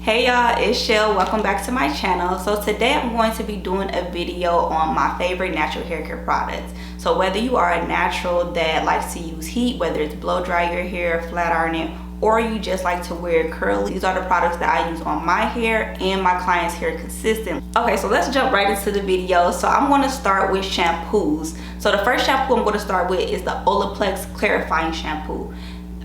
Hey y'all, it's Shell. Welcome back to my channel. So today I'm going to be doing a video on my favorite natural hair care products. So whether you are a natural that likes to use heat, whether it's blow dry your hair, flat iron it, or you just like to wear curly, these are the products that I use on my hair and my clients' hair consistently. Okay, so let's jump right into the video. So I'm going to start with shampoos. So the first shampoo I'm going to start with is the Olaplex Clarifying Shampoo.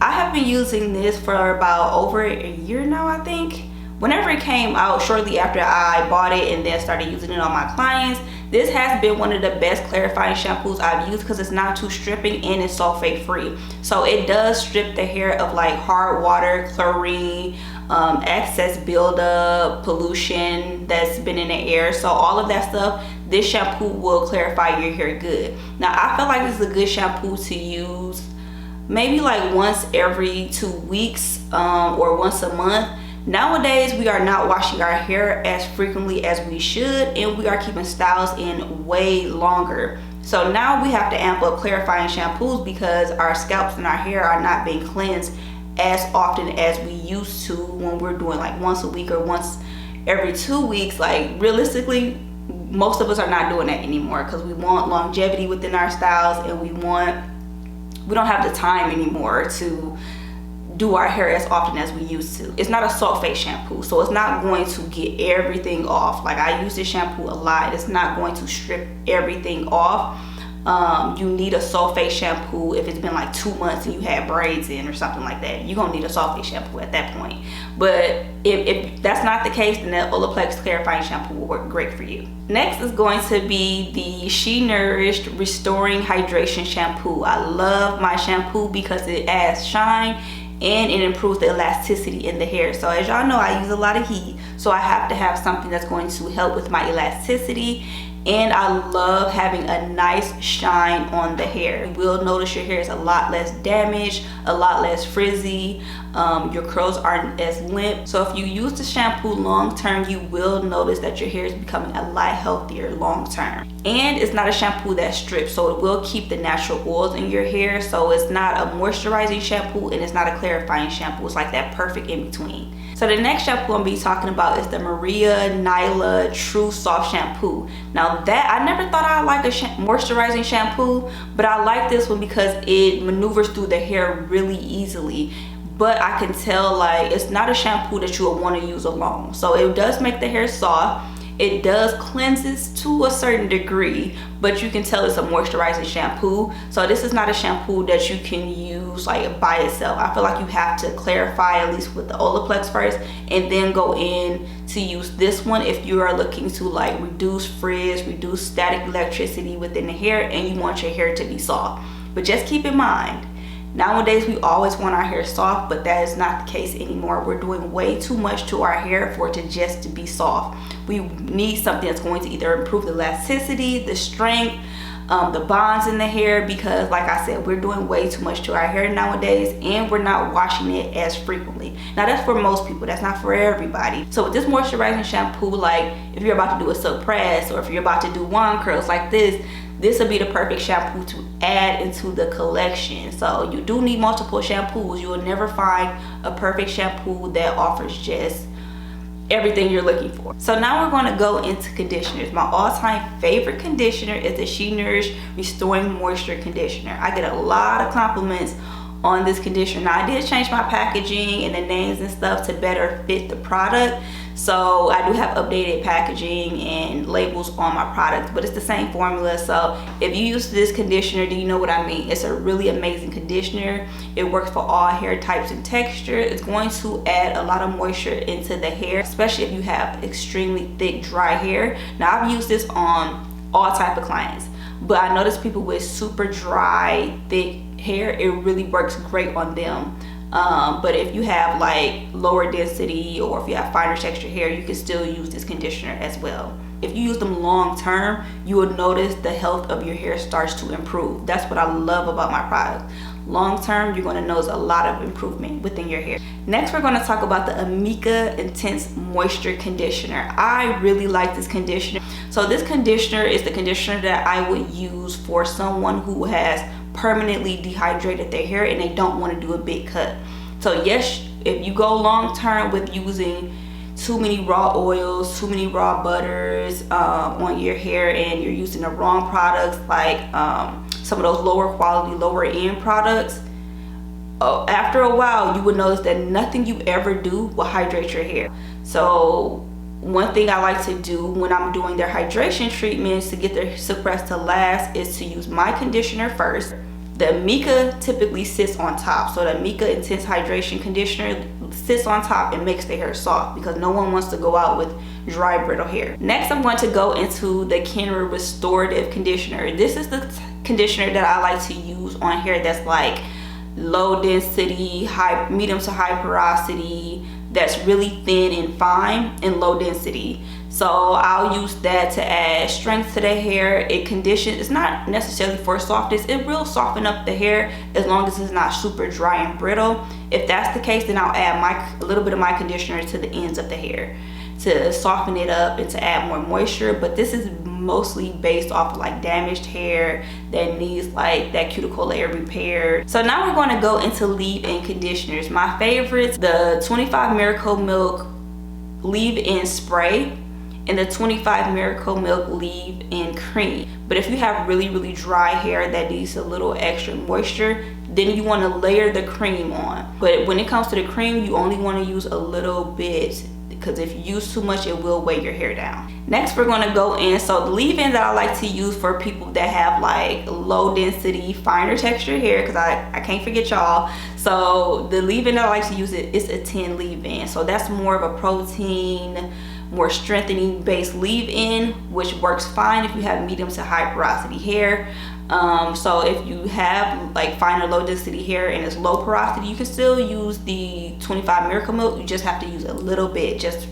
I have been using this for about over a year now, I think. Whenever it came out, shortly after I bought it and then started using it on my clients, this has been one of the best clarifying shampoos I've used because it's not too stripping and it's sulfate free. So it does strip the hair of like hard water, chlorine, excess buildup, pollution that's been in the air. So all of that stuff, this shampoo will clarify your hair good. Now I feel like this is a good shampoo to use maybe like once every 2 weeks or once a month. Nowadays, we are not washing our hair as frequently as we should, and we are keeping styles in way longer. So now we have to amp up clarifying shampoos because our scalps and our hair are not being cleansed as often as we used to when we're doing like once a week or once every 2 weeks. Like realistically, most of us are not doing that anymore because we want longevity within our styles, and we don't have the time anymore to do our hair as often as we used to. It's not a sulfate shampoo, so it's not going to get everything off. Like I use this shampoo a lot. It's not going to strip everything off. You need a sulfate shampoo if it's been like 2 months and you had braids in or something like that. You're gonna need a sulfate shampoo at that point. But if that's not the case, then the Olaplex Clarifying Shampoo will work great for you. Next is going to be the She Nourished Restoring Hydration Shampoo. I love my shampoo because it adds shine and it improves the elasticity in the hair. So as y'all know, I use a lot of heat, so I have to have something that's going to help with my elasticity, and I love having a nice shine on the hair. You will notice your hair is a lot less damaged, a lot less frizzy. Your curls aren't as limp. So if you use the shampoo long term, you will notice that your hair is becoming a lot healthier long term. And it's not a shampoo that strips, so it will keep the natural oils in your hair. So it's not a moisturizing shampoo and it's not a clarifying shampoo. It's like that perfect in between. So the next shampoo I'm gonna be talking about is the Maria Nyla True Soft Shampoo. Now that, I never thought I'd like a moisturizing shampoo, but I like this one because it maneuvers through the hair really easily. But I can tell like it's not a shampoo that you will want to use alone. So it does make the hair soft. It does cleanses to a certain degree, but you can tell it's a moisturizing shampoo. So this is not a shampoo that you can use like by itself. I feel like you have to clarify at least with the Olaplex first and then go in to use this one if you are looking to like reduce frizz, reduce static electricity within the hair, and you want your hair to be soft. But just keep in mind, nowadays we always want our hair soft, but that is not the case anymore. We're doing way too much to our hair for it to just be soft. We need something that's going to either improve the elasticity, the strength, the bonds in the hair, because like I said, we're doing way too much to our hair nowadays and we're not washing it as frequently. Now that's for most people, that's not for everybody. So with this moisturizing shampoo, like if you're about to do a silk press or if you're about to do wand curls like this will be the perfect shampoo to add into the collection. So you do need multiple shampoos. You will never find a perfect shampoo that offers just everything you're looking for. So now we're going to go into conditioners. My all-time favorite conditioner is the She Nourished Restoring Moisture Conditioner. I get a lot of compliments on this conditioner. Now I did change my packaging and the names and stuff to better fit the product. So I do have updated packaging and labels on my products, but it's the same formula. So if you use this conditioner, do you know what I mean? It's a really amazing conditioner. It works for all hair types and texture. It's going to add a lot of moisture into the hair, especially if you have extremely thick, dry hair. Now I've used this on all type of clients, but I noticed people with super dry, thick hair, it really works great on them. But if you have like lower density or if you have finer texture hair, you can still use this conditioner as well. If you use them long term, you will notice the health of your hair starts to improve. That's what I love about my product. Long term, you're going to notice a lot of improvement within your hair. Next, we're going to talk about the Amika Intense Moisture Conditioner. I really like this conditioner. So this conditioner is the conditioner that I would use for someone who has permanently dehydrated their hair and they don't want to do a big cut. So yes, if you go long term with using too many raw oils, too many raw butters on your hair, and you're using the wrong products, like some of those lower quality, lower end products, after a while you would notice that nothing you ever do will hydrate your hair. So one thing I like to do when I'm doing their hydration treatments to get their silk press to last is to use my conditioner first. The Mica typically sits on top, so the Mica Intense Hydration Conditioner sits on top and makes the hair soft, because no one wants to go out with dry, brittle hair. Next, I'm going to go into the Kenra Restorative Conditioner. This is the conditioner that I like to use on hair that's like low density, medium to high porosity, that's really thin and fine and low density. So I'll use that to add strength to the hair. It conditions, it's not necessarily for softness, it will soften up the hair as long as it's not super dry and brittle. If that's the case, then I'll add a little bit of my conditioner to the ends of the hair to soften it up and to add more moisture. But this is mostly based off of like damaged hair that needs like that cuticle layer repair. So now we're going to go into leave-in conditioners. My favorites, the 25 Miracle Milk leave-in spray and the 25 Miracle Milk leave-in cream. But if you have really dry hair that needs a little extra moisture, then you want to layer the cream on. But when it comes to the cream, you only want to use a little bit, because if you use too much, it will weigh your hair down. Next, we're going to go in. So the leave-in that I like to use for people that have like low density, finer texture hair, because I can't forget y'all. So the leave-in that I like to use is a 10 leave-in. So that's more of a protein, more strengthening based leave-in, which works fine if you have medium to high porosity hair. So if you have like finer low density hair and it's low porosity, you can still use the 25 Miracle Milk. You just have to use a little bit, just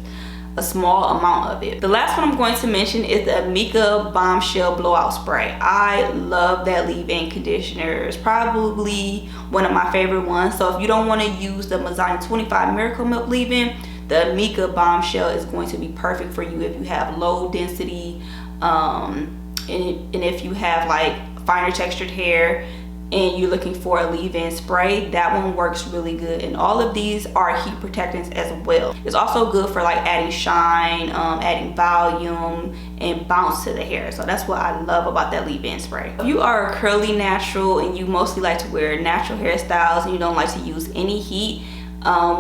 a small amount of it. The last one I'm going to mention is the Mica Bombshell Blowout Spray. I love that leave-in conditioner. It's probably one of my favorite ones. So if you don't want to use the Mizani 25 Miracle Milk leave-in, the Mica Bombshell is going to be perfect for you if you have low density and if you have like finer textured hair and you're looking for a leave-in spray. That one works really good, and all of these are heat protectants as well. It's also good for like adding shine, adding volume and bounce to the hair. So that's what I love about that leave-in spray. If you are a curly natural and you mostly like to wear natural hairstyles and you don't like to use any heat,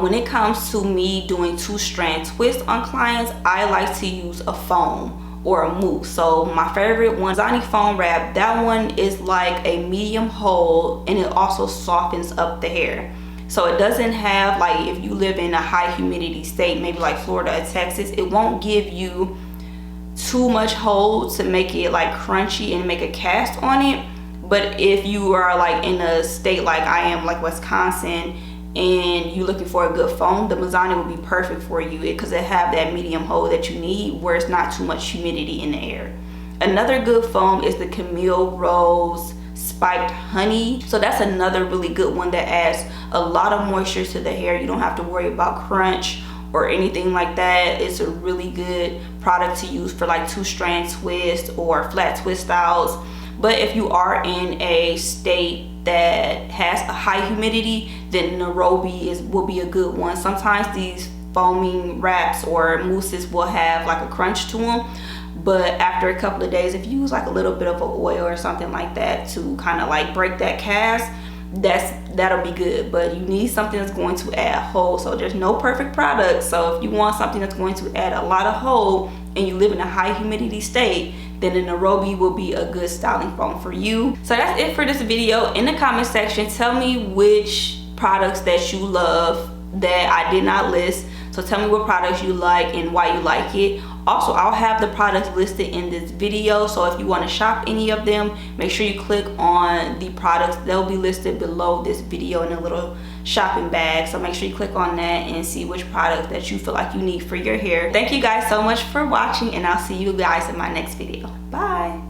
when it comes to me doing 2-strand twists on clients, I like to use a foam or a mousse. So my favorite one, Mizani Foam Wrap, that one is like a medium hold and it also softens up the hair. So it doesn't have, like if you live in a high humidity state, maybe like Florida or Texas, it won't give you too much hold to make it like crunchy and make a cast on it. But if you are like in a state like I am, like Wisconsin, and you're looking for a good foam, the Mizani will be perfect for you because it have that medium hold that you need where it's not too much humidity in the air. Another good foam is the Camille Rose Spiked Honey. So that's another really good one that adds a lot of moisture to the hair. You don't have to worry about crunch or anything like that. It's a really good product to use for like 2-strand twists or flat twist outs. But if you are in a state that has a high humidity, then Nairobi will be a good one. Sometimes these foaming wraps or mousses will have like a crunch to them, but after a couple of days, if you use like a little bit of an oil or something like that to kind of like break that cast, that'll be good. But you need something that's going to add hold. So there's no perfect product. So if you want something that's going to add a lot of hold and you live in a high humidity state, then the Nairobi will be a good styling foam for you. So that's it for this video. In the comment section, tell me which products that you love that I did not list. So tell me what products you like and why you like it. Also, I'll have the products listed in this video, so if you want to shop any of them, make sure you click on the products. They'll be listed below this video in a little shopping bag, so make sure you click on that and see which products that you feel like you need for your hair. Thank you guys so much for watching, and I'll see you guys in my next video. Bye.